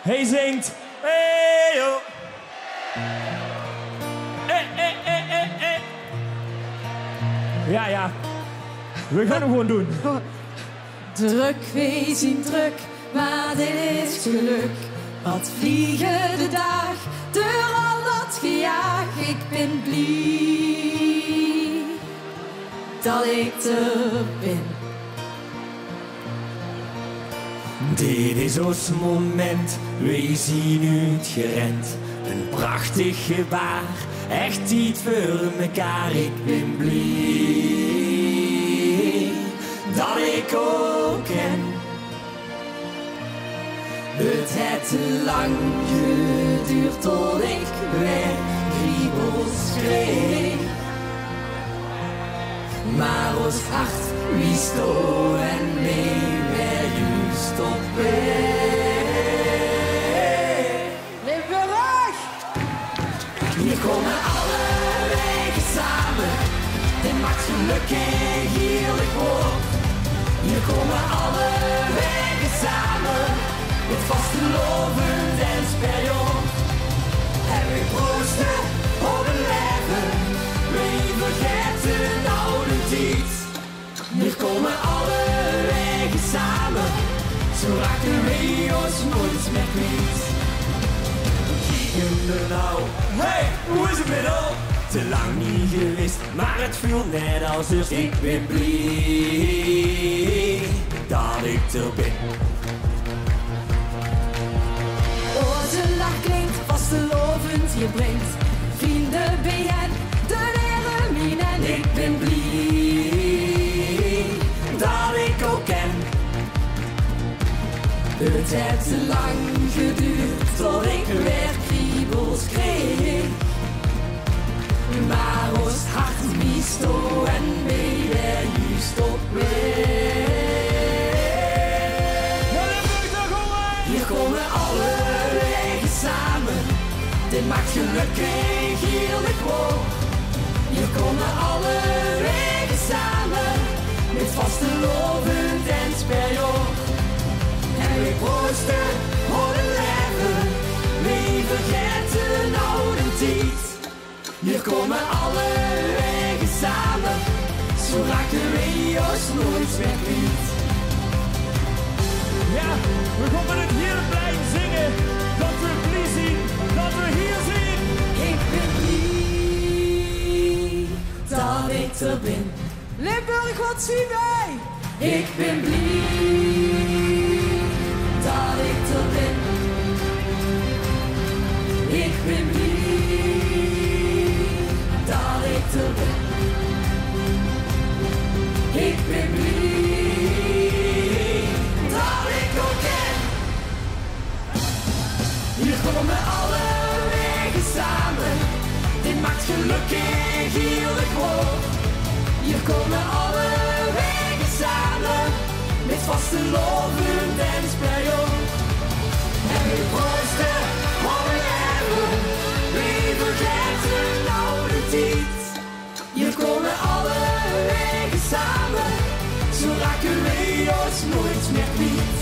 Hij zingt. Hey, yo. Ja. We gaan hem gewoon doen. Druk, we zien druk, maar dit is geluk. Wat vliegen de dag, door al dat gejaag. Ik ben blij dat ik er ben. Dit is ons moment, we zien het gerend. Een prachtig gebaar, echt iets voor mekaar. Ik ben blij dat ik ook ken. Het heeft te lang geduurd tot ik weer kriebels kreeg. Maar ons hart wist en mee weer juist op weg. Limburg! Hier komen alle wegen samen. Dit maakt gelukkig heerlijk hoor. Hier komen alle wegen samen. Met vastelaovend en sperjon. En we proosten op een leven. We vergeten oude tijd. Hier komen alle wegen samen. Zo raken we ons nooit meer kwijt. Kieken er nou, hey, hoe is het met al? Te lang niet geweest, maar het voelt net als eerst. Ik ben blij dat ik er ben. Onze lach klinkt vastelaovend, je brengt vrienden bijeen, de leren mien en ik ben blij dat ik ook ken. Het heeft te lang geduurd tot ik weer kriebels kreeg. Maar ons hart mist en mee weer juist op weg. Hier komen alle wegen samen. Dit maakt gelukkig heerlijk hoor. Hier komen alle wegen samen. Met vastelaovend en sperjon. En we proosten op een leven. We vergeten oude tijd. Hier komen alle wegen samen. Zo raken we ons nooit meer kwijt. Ja, we gaan het hier blijven zingen. Dat we blij zien, dat we hier zijn. Ik ben blij dat ik er ben. Limburg, wat zien wij? Ik ben blij dat ik er ben. Ik ben blij dat ik er ben. Ik ben blij dat ik ook ken. Hier komen alle wegen samen. Dit maakt gelukkig heerlijk hoor. Hier komen alle wegen samen. Met vastelaovend en sperjon. En we proosten op een leven. We vergeten oude tijd. Hier komen alle wegen samen. Zo raken we ons nooit meer kwijt.